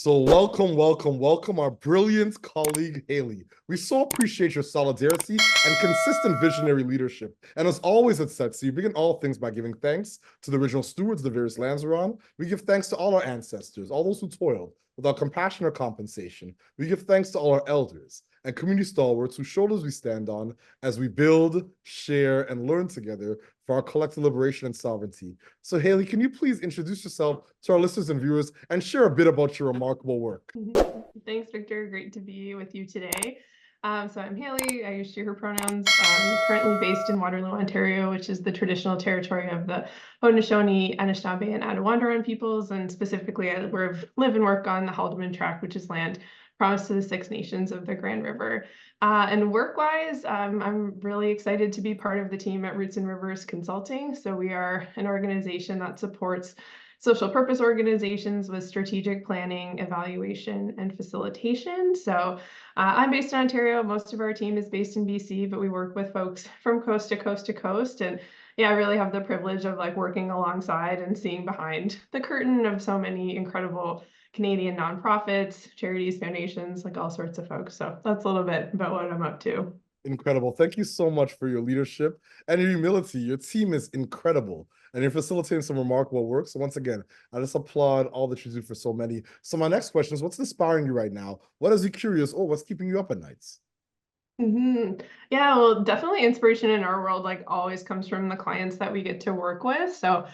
So welcome, welcome, welcome our brilliant colleague, Hayley. We so appreciate your solidarity and consistent visionary leadership. And as always at Setsi, we begin all things by giving thanks to the original stewards of the various lands we're on. We give thanks to all our ancestors, all those who toiled without compassion or compensation. We give thanks to all our elders and community stalwarts whose shoulders we stand on as we build, share, and learn together for our collective liberation and sovereignty. So Hayley, can you please introduce yourself to our listeners and viewers and share a bit about your remarkable work? Thanks, Victor. Great to be with you today. So I'm Hayley. I use she, her pronouns. Currently based in Waterloo, Ontario, which is the traditional territory of the Haudenosaunee, Anishinaabe, and Attawandaron peoples, and specifically I live and work on the Haldimand Tract, which is land promised to the Six Nations of the Grand River. And work-wise, I'm really excited to be part of the team at Roots and Rivers Consulting. So we are an organization that supports social purpose organizations with strategic planning, evaluation, and facilitation. So I'm based in Ontario. Most of our team is based in BC, but we work with folks from coast to coast to coast. And yeah, I really have the privilege of working alongside and seeing behind the curtain of so many incredible Canadian nonprofits, charities, foundations, all sorts of folks. So that's a little bit about what I'm up to. Incredible. Thank you so much for your leadership and your humility. Your team is incredible and you're facilitating some remarkable work. So once again, I just applaud all that you do for so many. So my next question is, what's inspiring you right now? What is you curious? Or what's keeping you up at nights? Yeah, well, definitely inspiration in our world always comes from the clients that we get to work with. So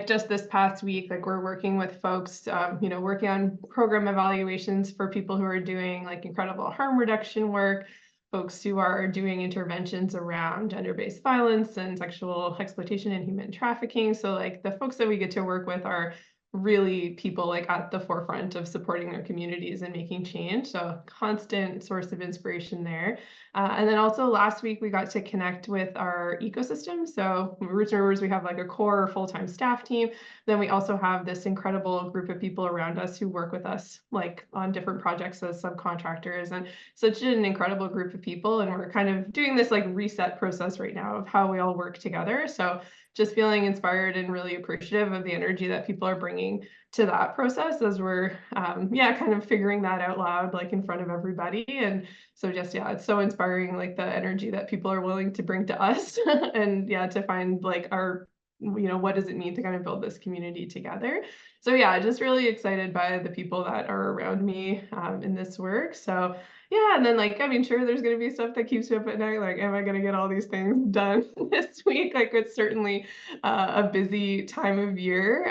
just this past week, we're working with folks, working on program evaluations for people who are doing incredible harm reduction work, folks who are doing interventions around gender-based violence and sexual exploitation and human trafficking. So the folks that we get to work with are really people at the forefront of supporting their communities and making change. So constant source of inspiration there. And then also last week we got to connect with our ecosystem. So Roots and Rivers, we have a core full-time staff team. Then we also have this incredible group of people around us who work with us on different projects as subcontractors, and such an incredible group of people. And we're kind of doing this reset process right now of how we all work together. So just feeling inspired and really appreciative of the energy that people are bringing to that process as we're kind of figuring that out loud in front of everybody. And so just it's so inspiring the energy that people are willing to bring to us and to find our what does it mean to kind of build this community together. So just really excited by the people that are around me in this work. So yeah, and then I mean, sure, there's going to be stuff that keeps me up at night. Am I going to get all these things done this week? It's certainly a busy time of year.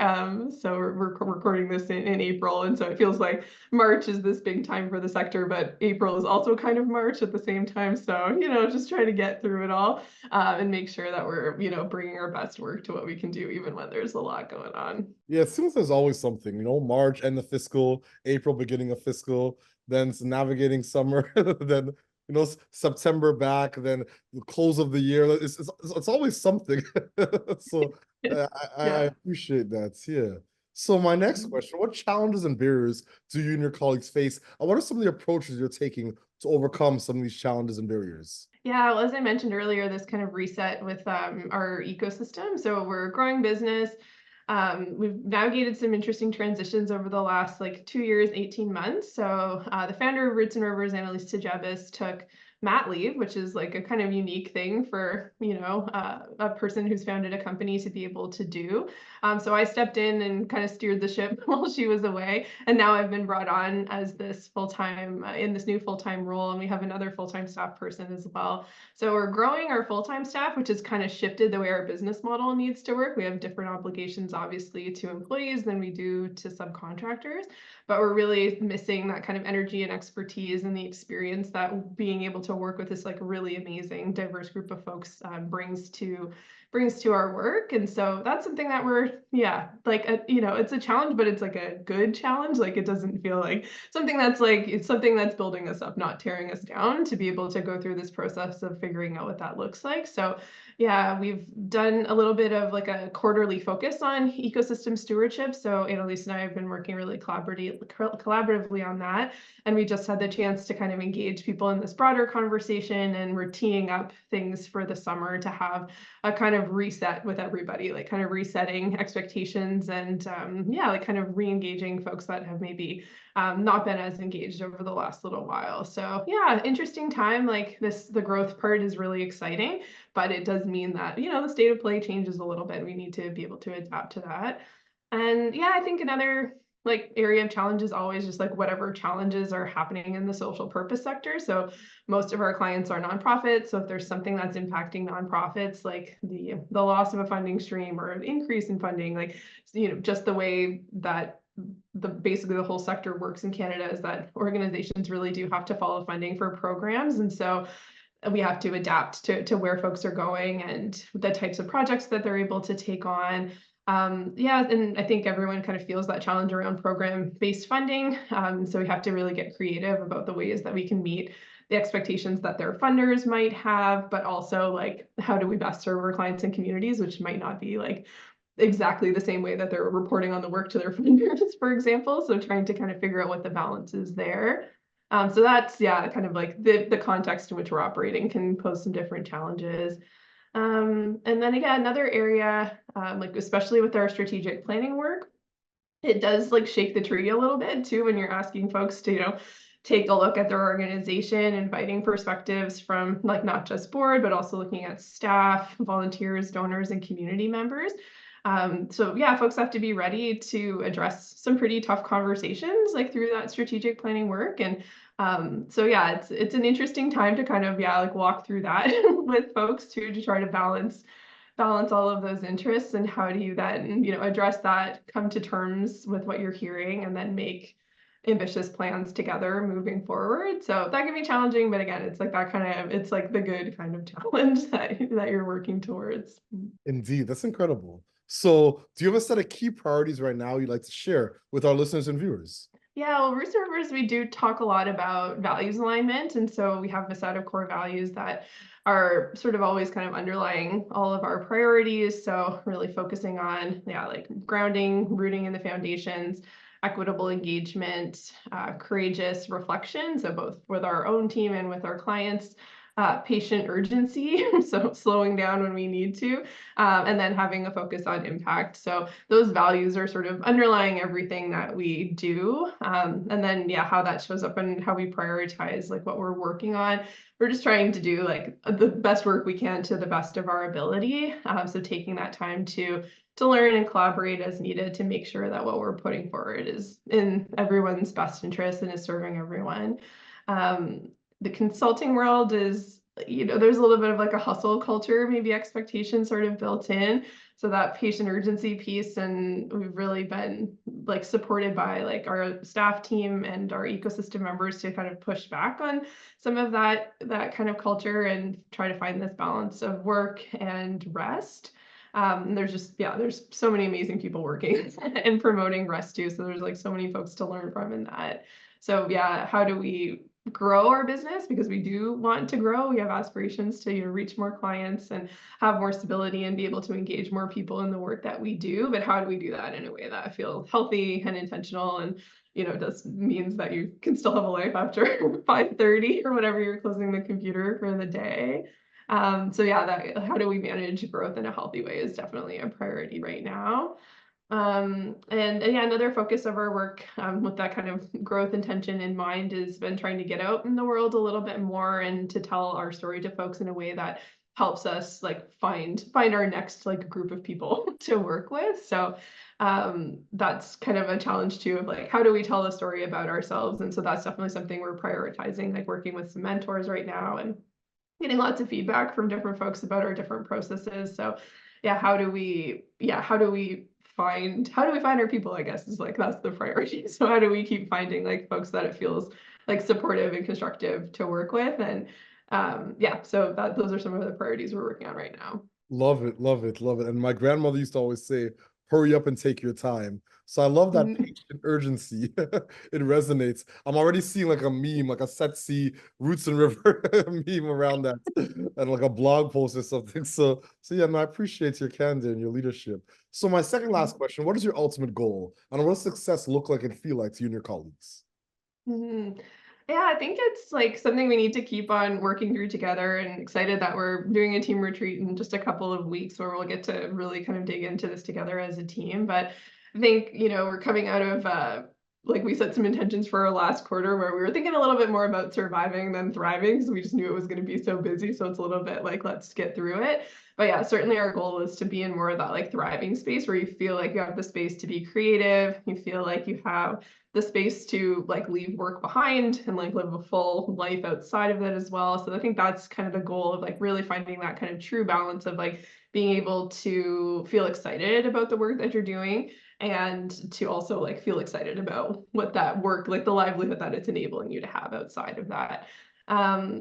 So we're recording this in April, and so it feels like March is this big time for the sector, but April is also kind of March at the same time. So just trying to get through it all and make sure that we're bringing our best work to what we can do, even when there's a lot going on. Yeah, it seems there's always something, March end of fiscal, April beginning of fiscal, then navigating summer, then September back, then the close of the year. It's always something. So I appreciate that. Yeah. So my next question, what challenges and barriers do you and your colleagues face? And what are some of the approaches you're taking to overcome some of these challenges and barriers? Yeah, well, as I mentioned earlier, this kind of reset with our ecosystem. So we're a growing business. We've navigated some interesting transitions over the last 2 years, 18 months. So the founder of Roots and Rivers, Annalise Tejebis, took mat leave, which is a kind of unique thing for, a person who's founded a company to be able to do. So I stepped in and kind of steered the ship while she was away. And now I've been brought on as this full-time, in this new full-time role. And we have another full-time staff person as well. So we're growing our full-time staff, which has kind of shifted the way our business model needs to work. We have different obligations, obviously, to employees than we do to subcontractors, but we're really missing that kind of energy and expertise and the experience that being able to work with this really amazing, diverse group of folks brings to our work. And so that's something that we're, it's a challenge, but it's a good challenge. It doesn't feel like something that's it's something that's building us up, not tearing us down, to be able to go through this process of figuring out what that looks like. So yeah, we've done a little bit of a quarterly focus on ecosystem stewardship. So Annalise and I have been working really collaboratively on that. And we just had the chance to kind of engage people in this broader conversation, and we're teeing up things for the summer to have a kind of of reset with everybody, like kind of resetting expectations and yeah, like kind of re-engaging folks that have maybe not been as engaged over the last little while. So yeah, interesting time. Like the growth part is really exciting, but it does mean that, you know, the state of play changes a little bit. We need to be able to adapt to that. And yeah, I think another like area of challenge is always just like whatever challenges are happening in the social purpose sector. So most of our clients are nonprofits. So if there's something that's impacting nonprofits, like the loss of a funding stream or an increase in funding, like, you know, just the way that basically the whole sector works in Canada is that organizations really do have to follow funding for programs. And so we have to adapt to where folks are going and the types of projects that they're able to take on. Yeah, and I think everyone kind of feels that challenge around program-based funding. So we have to really get creative about the ways that we can meet the expectations that their funders might have, but also like, how do we best serve our clients and communities, which might not be like exactly the same way that they're reporting on the work to their funders, for example. So trying to kind of figure out what the balance is there. So that's, yeah, kind of like the context in which we're operating can pose some different challenges. And then again, another area, like especially with our strategic planning work, it does like shake the tree a little bit too when you're asking folks to, you know, take a look at their organization, inviting perspectives from like not just board, but also looking at staff, volunteers, donors, and community members. So yeah, folks have to be ready to address some pretty tough conversations like through that strategic planning work. And so yeah, it's an interesting time to kind of, yeah, like walk through that with folks too, to try to balance all of those interests, and how do you then, you know, address that, come to terms with what you're hearing, and then make ambitious plans together moving forward. So that can be challenging, but again, it's like that kind of, it's like the good kind of challenge that you're working towards. Indeed, that's incredible. So do you have a set of key priorities right now you'd like to share with our listeners and viewers? Yeah, well, researchers, we do talk a lot about values alignment. And so we have a set of core values that are sort of always kind of underlying all of our priorities. So really focusing on, yeah, like grounding, rooting in the foundations, equitable engagement, courageous reflection. So both with our own team and with our clients, patient urgency, so slowing down when we need to, and then having a focus on impact. So those values are sort of underlying everything that we do. And then, yeah, how that shows up and how we prioritize like what we're working on. We're just trying to do like the best work we can to the best of our ability. So taking that time to learn and collaborate as needed to make sure that what we're putting forward is in everyone's best interest and is serving everyone. The consulting world is, you know, there's a little bit of like a hustle culture, maybe expectations sort of built in. So that patient urgency piece, and we've really been like supported by like our staff team and our ecosystem members to kind of push back on some of that kind of culture and try to find this balance of work and rest. There's just, yeah, there's so many amazing people working and promoting rest too. So there's like so many folks to learn from in that. So yeah, how do we grow our business? Because we do want to grow. We have aspirations to, you know, reach more clients and have more stability and be able to engage more people in the work that we do. But how do we do that in a way that I feel healthy and intentional, and, you know, does means that you can still have a life after 5:30 or whatever you're closing the computer for the day. So yeah, that how do we manage growth in a healthy way is definitely a priority right now. And yeah, another focus of our work with that kind of growth intention in mind has been trying to get out in the world a little bit more and to tell our story to folks in a way that helps us like find our next like group of people to work with. So that's kind of a challenge too, of like, how do we tell a story about ourselves? And so that's definitely something we're prioritizing, like working with some mentors right now and getting lots of feedback from different folks about our different processes. So yeah, how do we find our people, I guess, is like, that's the priority. So how do we keep finding like folks that it feels like supportive and constructive to work with? And yeah, so those are some of the priorities we're working on right now. Love it, love it, love it. And my grandmother used to always say, hurry up and take your time. So I love that patient urgency. It resonates. I'm already seeing like a meme, like a Setsi Roots and River meme around that, and like a blog post or something. So yeah, no, I appreciate your candor and your leadership. So my second last question, what is your ultimate goal? And what does success look like and feel like to you and your colleagues? Yeah, I think it's like something we need to keep on working through together, and excited that we're doing a team retreat in just a couple of weeks where we'll get to really kind of dig into this together as a team. But I think, we're coming out of like we set some intentions for our last quarter where we were thinking a little bit more about surviving than thriving. So we just knew it was going to be so busy. So it's a little bit like, let's get through it. But yeah, certainly our goal is to be in more of that like thriving space where you feel like you have the space to be creative, you feel like you have the space to like leave work behind and like live a full life outside of it as well. So I think that's kind of the goal of like really finding that kind of true balance of like being able to feel excited about the work that you're doing, and to also like feel excited about what that work, like the livelihood that it's enabling you to have outside of that.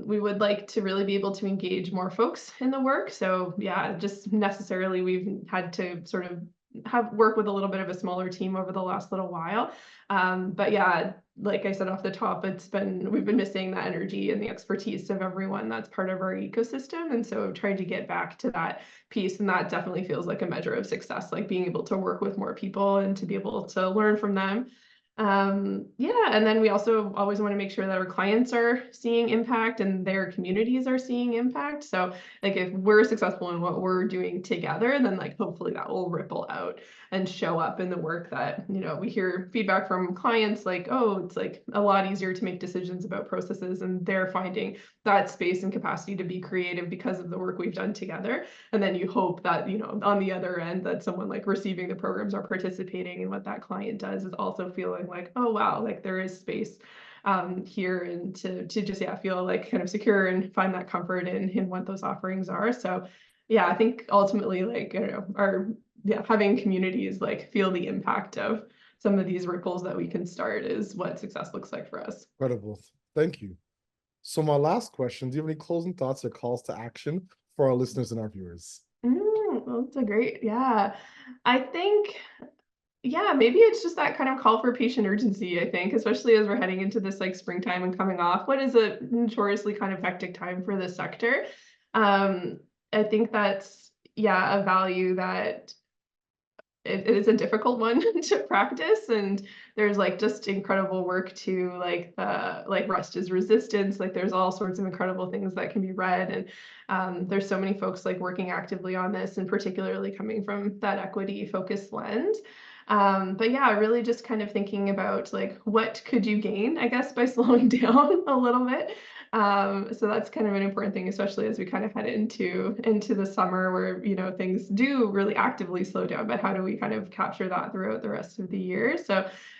We would like to really be able to engage more folks in the work. So yeah, just necessarily we've had to sort of have work with a little bit of a smaller team over the last little while. But yeah, like I said off the top, we've been missing that energy and the expertise of everyone that's part of our ecosystem. And so trying to get back to that piece, and that definitely feels like a measure of success, like being able to work with more people and to be able to learn from them. Yeah, and then we also always want to make sure that our clients are seeing impact and their communities are seeing impact. So like if we're successful in what we're doing together, then like hopefully that will ripple out and show up in the work that, we hear feedback from clients like, oh, it's like a lot easier to make decisions about processes, and they're finding that space and capacity to be creative because of the work we've done together. And then you hope that, on the other end, that someone like receiving the programs are participating, and what that client does is also feeling like, oh, wow, like there is space here, and to just, yeah, feel like kind of secure and find that comfort in what those offerings are. So yeah, I think ultimately, like, having communities like feel the impact of some of these ripples that we can start is what success looks like for us. Incredible. Thank you. So my last question, do you have any closing thoughts or calls to action for our listeners and our viewers? Well, that's a great, yeah. I think, yeah, maybe it's just that kind of call for patient urgency, I think, especially as we're heading into this like springtime and coming off what is a notoriously kind of hectic time for the sector. I think that's, yeah, a value that it is a difficult one to practice, and there's like just incredible work to like like rest is resistance, like there's all sorts of incredible things that can be read, and there's so many folks like working actively on this, and particularly coming from that equity focused lens. But yeah, really just kind of thinking about like what could you gain, I guess, by slowing down a little bit. So that's kind of an important thing, especially as we kind of head into the summer where, things do really actively slow down, but how do we kind of capture that throughout the rest of the year? So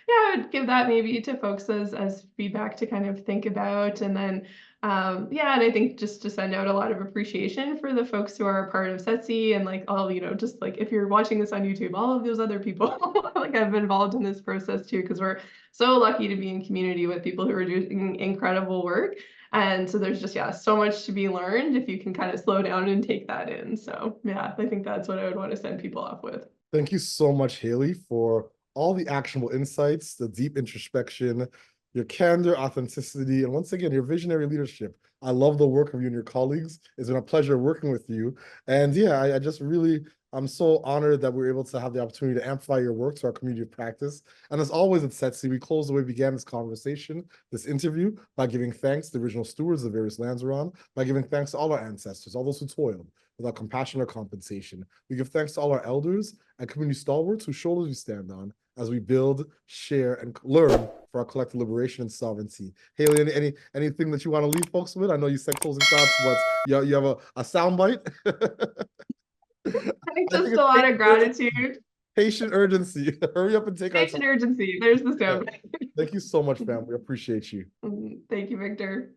yeah, I would give that maybe to folks as feedback to kind of think about. And then yeah, and I think just to send out a lot of appreciation for the folks who are a part of Setsi, and like all, just like if you're watching this on YouTube, all of those other people like have been involved in this process too, because we're so lucky to be in community with people who are doing incredible work. And so there's just, yeah, so much to be learned if you can kind of slow down and take that in. So yeah, I think that's what I would want to send people off with. Thank you so much, Hayley, for all the actionable insights, the deep introspection, your candor, authenticity, and once again, your visionary leadership. I love the work of you and your colleagues. It's been a pleasure working with you. And yeah, I just really, I'm so honored that we're able to have the opportunity to amplify your work to our community of practice. And as always at Setsi, we close the way we began this conversation, this interview, by giving thanks to the original stewards of the various lands we're on, by giving thanks to all our ancestors, all those who toiled without compassion or compensation. We give thanks to all our elders and community stalwarts whose shoulders we stand on as we build, share, and learn for our collective liberation and sovereignty. Hayley, anything that you want to leave folks with? I know you said closing thoughts, but you have a soundbite? I think I think just a it's lot of gratitude. patient urgency. Hurry up and take our time. Patient urgency. There's the sound. Thank you so much, fam. We appreciate you. Thank you, Victor.